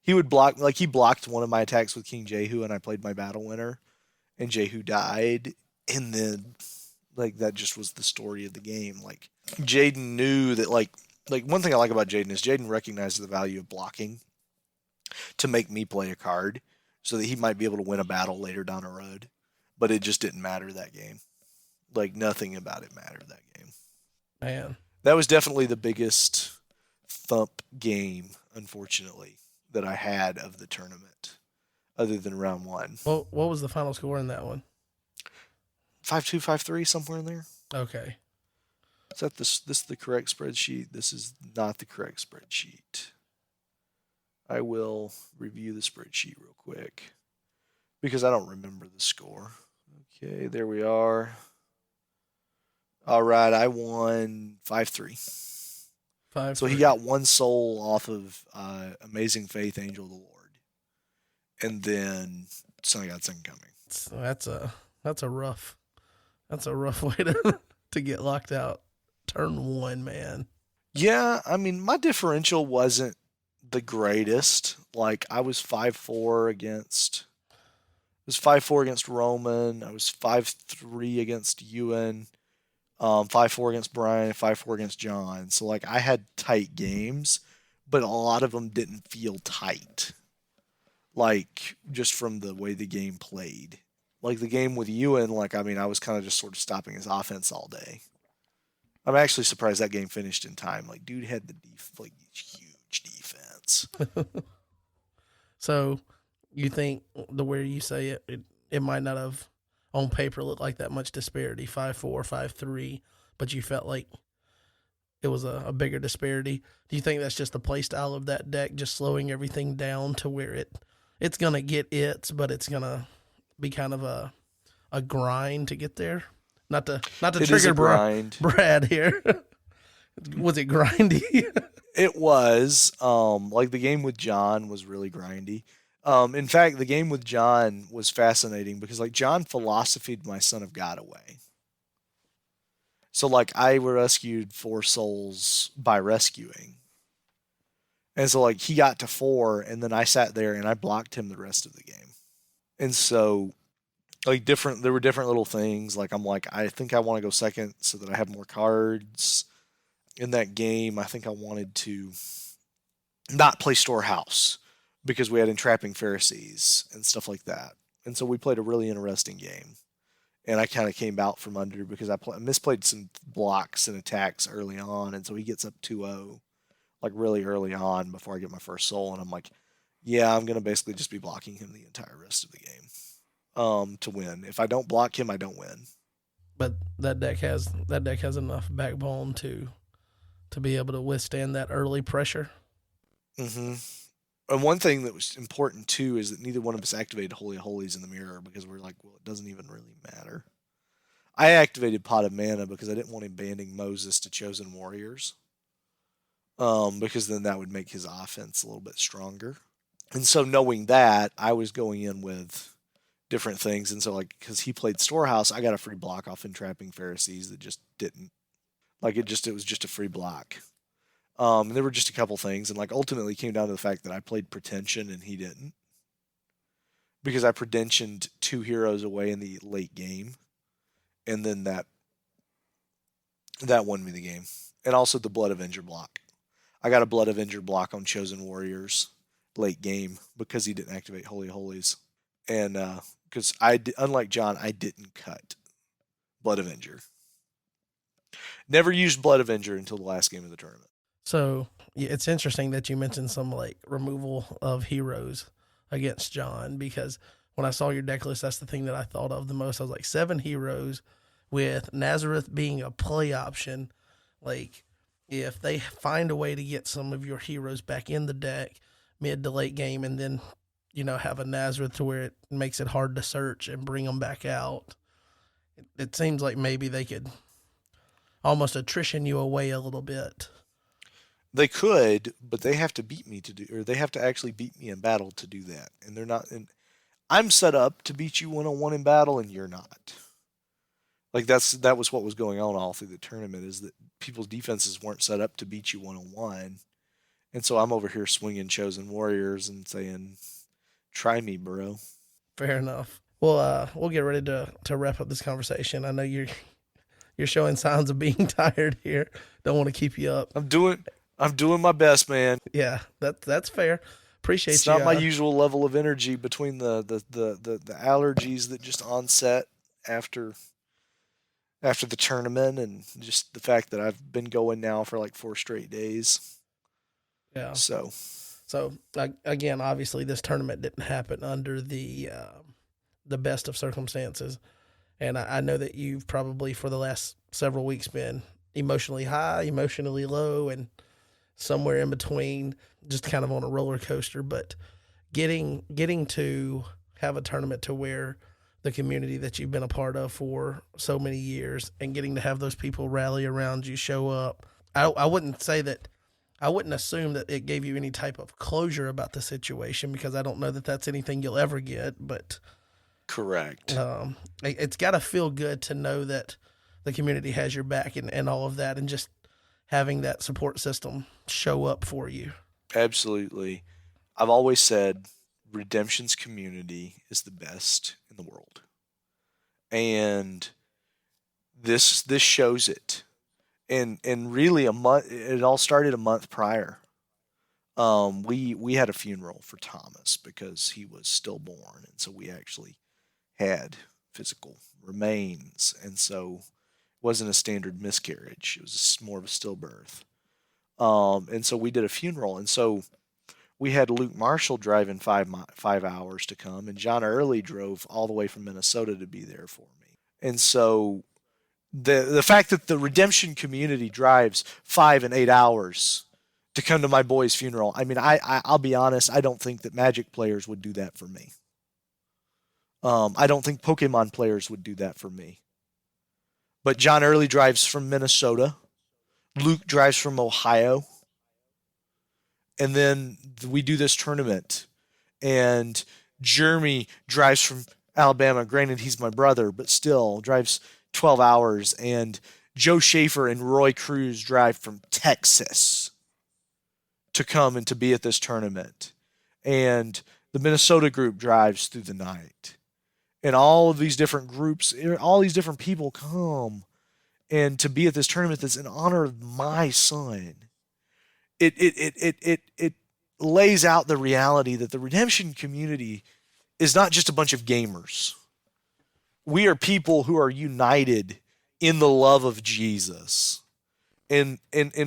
He would block, like he blocked one of my attacks with King Jehu, and I played my battle winner, and Jehu died, and then like that just was the story of the game. Like Jaden knew that like one thing I like about Jaden is Jaden recognizes the value of blocking to make me play a card so that he might be able to win a battle later down the road. But it just didn't matter that game. Like nothing about it mattered that game. Man. That was definitely the biggest thump game, unfortunately, that I had of the tournament, other than round one. Well, what was the final score in that one? 5-2, 5-3, somewhere in there. Okay. Is that this is the correct spreadsheet? This is not the correct spreadsheet. I will review the spreadsheet real quick because I don't remember the score. Okay, there we are. All right, I won 5-3. 5-3. So he got one soul off of Amazing Faith, Angel of the Lord, and then Sun God Second Coming. So that's a rough way to get locked out. Turn one, man. Yeah, I mean, my differential wasn't the greatest. Like, I was 5-4 against Roman. I was 5-3 against Ewan. 5-4 against Brian, 5-4 against John. So like I had tight games, but a lot of them didn't feel tight. Like just from the way the game played. Like the game with Ewan, like I mean, I was kind of just sort of stopping his offense all day. I'm actually surprised that game finished in time. Like dude had the like huge defense. So you think the way you say it might not have on paper looked like that much disparity, 5-4, 5-3, but you felt like it was a bigger disparity. Do you think that's just the play style of that deck, just slowing everything down to where it's gonna get its, but it's gonna be kind of a grind to get there? Not to It is trigger a grind. Brad here. Was it grindy? It was. Like the game with John was really grindy. In fact, the game with John was fascinating because like John philosophied my Son of God away. So like I rescued 4 souls by rescuing. And so like he got to 4 and then I sat there and I blocked him the rest of the game. And so like there were different little things. Like I'm like, I think I want to go second so that I have more cards. In that game, I think I wanted to not play Storehouse because we had Entrapping Pharisees and stuff like that. And so we played a really interesting game. And I kind of came out from under because I misplayed some blocks and attacks early on. And so he gets up 2-0, like really early on before I get my first soul. And I'm like, yeah, I'm going to basically just be blocking him the entire rest of the game to win. If I don't block him, I don't win. But that deck has enough backbone to be able to withstand that early pressure. Mm-hmm. And one thing that was important too is that neither one of us activated Holy Holies in the mirror because we're like, well, it doesn't even really matter. I activated Pot of Mana because I didn't want him banding Moses to Chosen Warriors. Because then that would make his offense a little bit stronger. And so knowing that, I was going in with different things. And so like, because he played Storehouse, I got a free block off Entrapping Pharisees that just didn't. Like it was just a free block. There were just a couple things, and like ultimately came down to the fact that I played Pretension and he didn't, because I Pretensioned 2 heroes away in the late game, and then that won me the game, and also the Blood Avenger block. I got a Blood Avenger block on Chosen Warriors late game because he didn't activate Holy Holies, and because unlike John, I didn't cut Blood Avenger. Never used Blood Avenger until the last game of the tournament. So yeah, it's interesting that you mentioned some like removal of heroes against John, because when I saw your deck list, that's the thing that I thought of the most. I was like, 7 heroes with Nazareth being a play option. Like if they find a way to get some of your heroes back in the deck mid to late game, and then have a Nazareth to where it makes it hard to search and bring them back out, it seems like maybe they could almost attrition you away a little bit. They could, but they have to beat me or they have to actually beat me in battle to do that. And they're not. And I'm set up to beat you 1-on-1 in battle, and you're not. Like that was what was going on all through the tournament, is that people's defenses weren't set up to beat you 1-on-1, and so I'm over here swinging Chosen Warriors and saying, "Try me, bro." Fair enough. Well, we'll get ready to wrap up this conversation. I know you're showing signs of being tired here. Don't want to keep you up. I'm doing my best, man. Yeah, that's fair. Appreciate it's you. It's not my usual level of energy between the allergies that just onset after the tournament, and just the fact that I've been going now for like 4 straight days. Yeah. So again, obviously this tournament didn't happen under the best of circumstances, and I know that you've probably for the last several weeks been emotionally high, emotionally low, and somewhere in between, just kind of on a roller coaster. But getting to have a tournament to where the community that you've been a part of for so many years, and getting to have those people rally around you, show up. I wouldn't say that, I wouldn't assume that it gave you any type of closure about the situation, because I don't know that that's anything you'll ever get, but correct. It's got to feel good to know that the community has your back and all of that, and just having that support system show up for you. Absolutely. I've always said Redemption's community is the best in the world. And this shows it. And really a month, it all started a month prior. We had a funeral for Thomas because he was stillborn, and so we actually had physical remains, and so it wasn't a standard miscarriage. It was more of a stillbirth. And so we did a funeral, and so we had Luke Marshall driving 5 hours to come, and John Early drove all the way from Minnesota to be there for me. And so the fact that the redemption community drives 5 and 8 hours to come to my boy's funeral, I mean, I'll be honest, I don't think that Magic players would do that for me. I don't think Pokemon players would do that for me. But John Early drives from Minnesota. Luke drives from Ohio. And then we do this tournament. And Jeremy drives from Alabama. Granted, he's my brother, but still drives 12 hours. And Joe Schaefer and Roy Cruz drive from Texas to come and to be at this tournament. And the Minnesota group drives through the night. And all of these different groups, all these different people come and to be at this tournament that's in honor of my son. It lays out the reality that the redemption community is not just a bunch of gamers. We are people who are united in the love of Jesus. And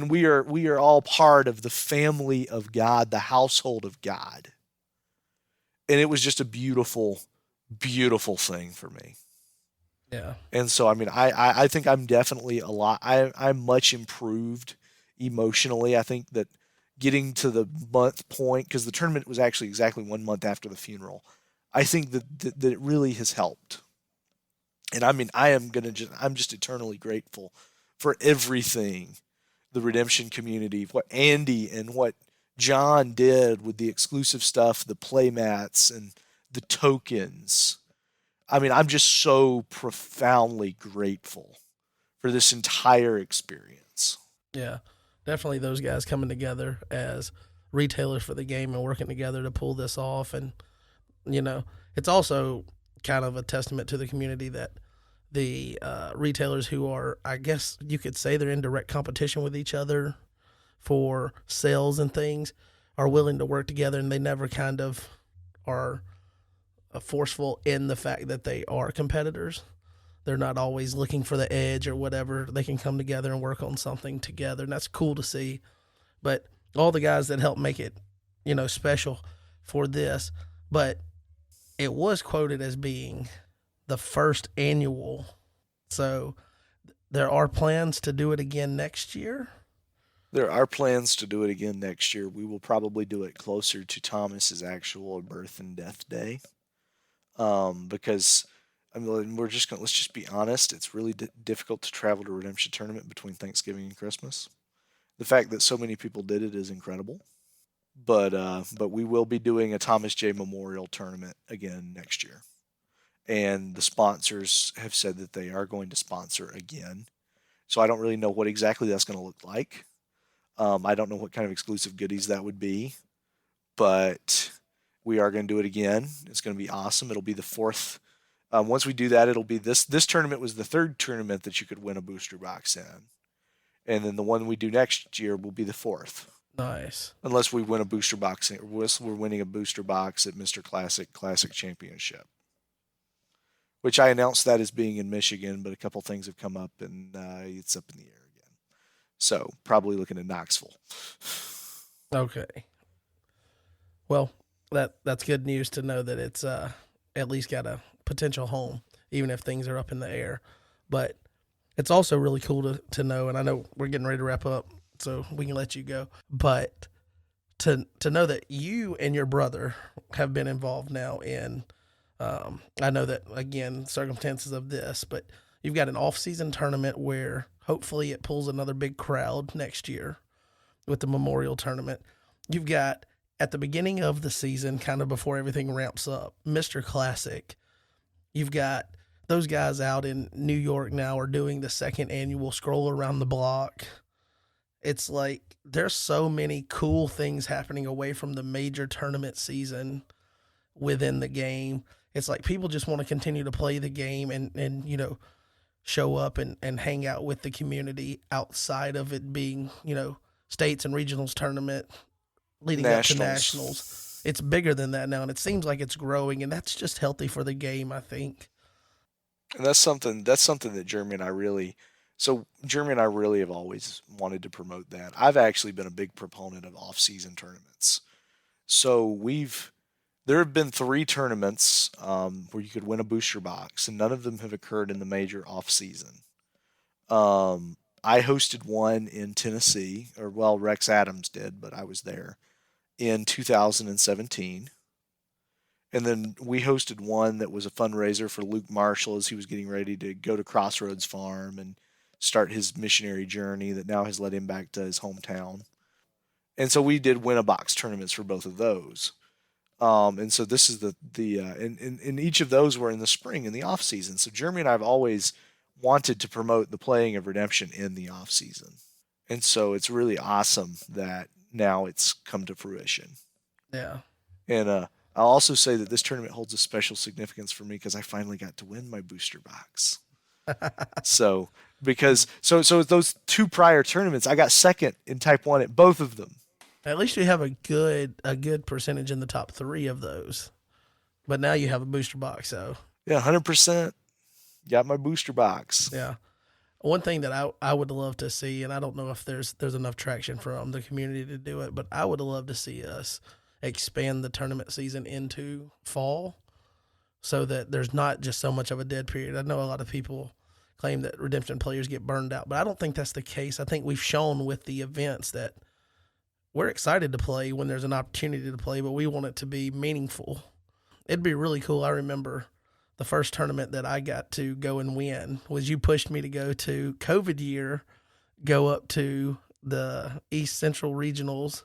we are all part of the family of God, the household of God. And it was just a beautiful, beautiful thing for me. Yeah. And so, I mean, I think I'm definitely I'm much improved emotionally. I think that getting to the month point, because the tournament was actually exactly 1 month after the funeral, I think that it really has helped. And I mean, I'm just eternally grateful for everything the redemption community, what Andy and what John did with the exclusive stuff, the play mats and the tokens. I mean, I'm just so profoundly grateful for this entire experience. Yeah. Definitely those guys coming together as retailers for the game and working together to pull this off. And, it's also kind of a testament to the community that the retailers who are, I guess you could say they're in direct competition with each other for sales and things, are willing to work together, and they never kind of are forceful in the fact that they are competitors. They're not always looking for the edge or whatever. They can come together and work on something together, and that's cool to see. But all the guys that helped make it, special for this, but it was quoted as being the first annual. So there are plans to do it again next year. There are plans to do it again next year. We will probably do it closer to Thomas's actual birth and death day. Because let's just be honest. It's really difficult to travel to a redemption tournament between Thanksgiving and Christmas. The fact that so many people did it is incredible. But we will be doing a Thomas J. Memorial Tournament again next year. And the sponsors have said that they are going to sponsor again. So I don't really know what exactly that's going to look like. I don't know what kind of exclusive goodies that would be. But we are going to do it again. It's going to be awesome. It'll be the fourth. Once we do that, it'll be this tournament was the third tournament that you could win a booster box in. And then the one we do next year will be the fourth. Nice. Unless we win a booster box, unless we're winning a booster box at Mr. Classic Championship, which I announced that as being in Michigan, but a couple things have come up and it's up in the air again. So probably looking at Knoxville. Okay. Well, that's good news to know that it's at least got a potential home, even if things are up in the air. But it's also really cool to know, and I know we're getting ready to wrap up, so we can let you go. But to know that you and your brother have been involved now in, I know that, again, circumstances of this, but you've got an off-season tournament where hopefully it pulls another big crowd next year with the Memorial Tournament. You've got, at the beginning of the season, kind of before everything ramps up, Mr. Classic. You've got those guys out in New York now are doing the second annual Scroll Around the Block. It's like there's so many cool things happening away from the major tournament season within the game. It's like people just want to continue to play the game and show up and hang out with the community outside of it being, states and regionals tournament leading up to nationals. It's bigger than that now, and it seems like it's growing, and that's just healthy for the game, I think. And that's something that Jeremy and I really have always wanted to promote that. I've actually been a big proponent of off-season tournaments. So there have been 3 tournaments where you could win a booster box, and none of them have occurred in the major off-season. I hosted one in Tennessee, Rex Adams did, but I was there in 2017. And then we hosted one that was a fundraiser for Luke Marshall as he was getting ready to go to Crossroads Farm and start his missionary journey that now has led him back to his hometown. And so we did win a box tournaments for both of those. And so this is and each of those were in the spring in the off season. So Jeremy and I have always wanted to promote the playing of Redemption in the off season. And so it's really awesome that now it's come to fruition. Yeah. And I'll also say that this tournament holds a special significance for me because I finally got to win my booster box. So those 2 prior tournaments, I got second in Type 1 at both of them. At least you have a good percentage in the top 3 of those. But now you have a booster box, so. Yeah, 100%. Got my booster box. Yeah. One thing that I would love to see, and I don't know if there's enough traction from the community to do it, but I would love to see us expand the tournament season into fall so that there's not just so much of a dead period. I know a lot of people claim that Redemption players get burned out, but I don't think that's the case. I think we've shown with the events that we're excited to play when there's an opportunity to play, but we want it to be meaningful. It'd be really cool. I remember the first tournament that I got to go and win was you pushed me to go to COVID year, go up to the East Central Regionals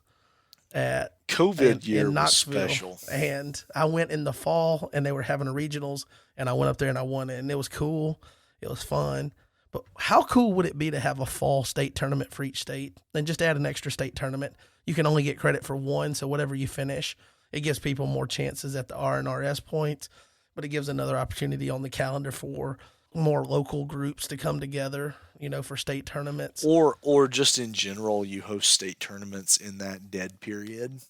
at COVID year in Knoxville. Was special. And I went in the fall and they were having a regionals and I went up there and I won it and it was cool. It was fun. But how cool would it be to have a fall state tournament for each state and just add an extra state tournament? You can only get credit for one, so whatever you finish, it gives people more chances at the R and RS points, but it gives another opportunity on the calendar for more local groups to come together, for state tournaments. Or just in general, you host state tournaments in that dead period,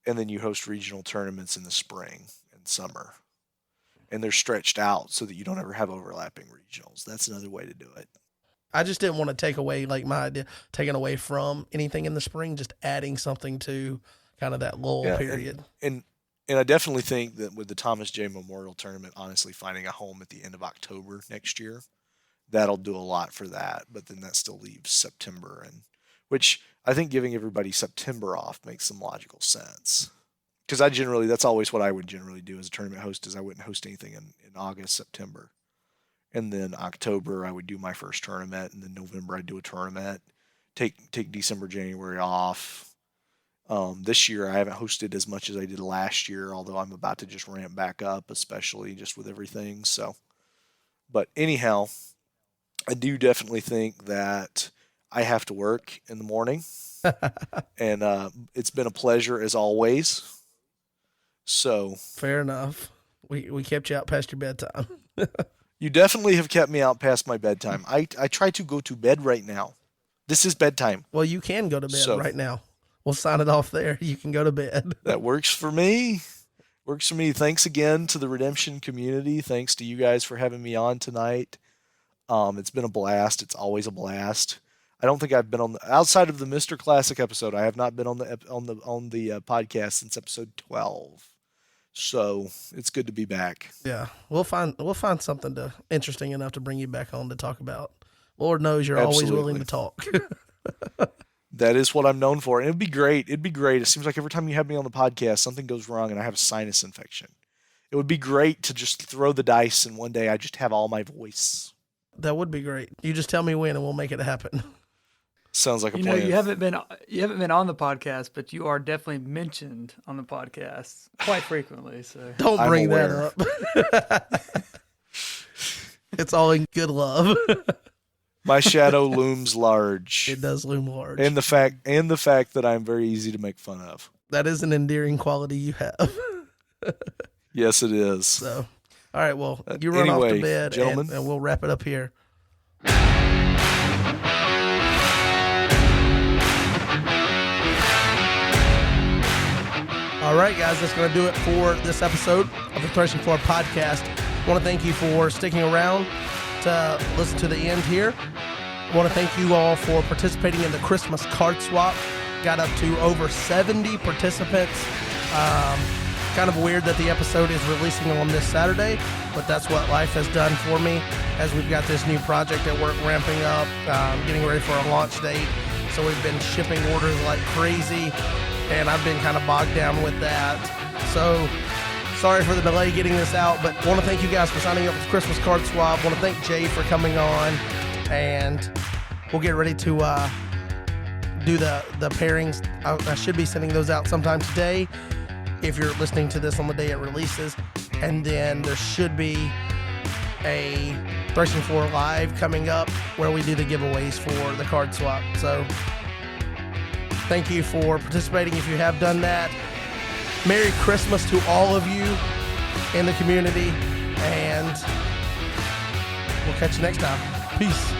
and then you host regional tournaments in the spring and summer. And they're stretched out so that you don't ever have overlapping regionals. That's another way to do it. I just didn't want to take away, my idea, taking away from anything in the spring, just adding something to kind of that lull period. And I definitely think that with the Thomas J. Memorial Tournament, honestly, finding a home at the end of October next year, that'll do a lot for that. But then that still leaves September, which I think giving everybody September off makes some logical sense. Because that's always what I would generally do as a tournament host, is I wouldn't host anything in August, September. And then October, I would do my first tournament. And then November, I'd do a tournament. Take December, January off. This year, I haven't hosted as much as I did last year, although I'm about to just ramp back up, especially just with everything. So, but anyhow, I do definitely think that I have to work in the morning. And it's been a pleasure as always. So fair enough. We kept you out past your bedtime. You definitely have kept me out past my bedtime. I try to go to bed right now. This is bedtime. Well, you can go to bed right now. We'll sign it off there. You can go to bed. That works for me. Works for me. Thanks again to the Redemption community. Thanks to you guys for having me on tonight. It's been a blast. It's always a blast. I don't think I've been outside of the Mr. Classic episode. I have not been on the podcast since episode 12. So it's good to be back. Yeah, we'll find something interesting enough to bring you back on to talk about. Lord knows you're always willing to talk. That is what I'm known for. And it'd be great. It seems like every time you have me on the podcast, something goes wrong and I have a sinus infection. It would be great to just throw the dice and one day I just have all my voice. That would be great. You just tell me when and we'll make it happen. Sounds like a plan. You haven't been on the podcast, but you are definitely mentioned on the podcast quite frequently. So don't bring that up. It's all in good love. My shadow looms large. It does loom large. And the fact that I'm very easy to make fun of. That is an endearing quality you have. Yes, it is. So, all right, well, you run off to bed, gentlemen, and we'll wrap it up here. All right, guys, that's going to do it for this episode of the Threshing Floor Podcast. I want to thank you for sticking around to listen to the end here. I want to thank you all for participating in the Christmas card swap. Got up to over 70 participants. Kind of weird that the episode is releasing on this Saturday, but that's what life has done for me as we've got this new project at work ramping up, getting ready for a launch date. So we've been shipping orders like crazy, and I've been kind of bogged down with that. So sorry for the delay getting this out, but want to thank you guys for signing up for the Christmas card swap. Want to thank Jay for coming on, and we'll get ready to do the pairings. I should be sending those out sometime today if you're listening to this on the day it releases. And then there should be a Threshing Floor Live coming up where we do the giveaways for the card swap. So thank you for participating if you have done that. Merry Christmas to all of you in the community, and we'll catch you next time. Peace.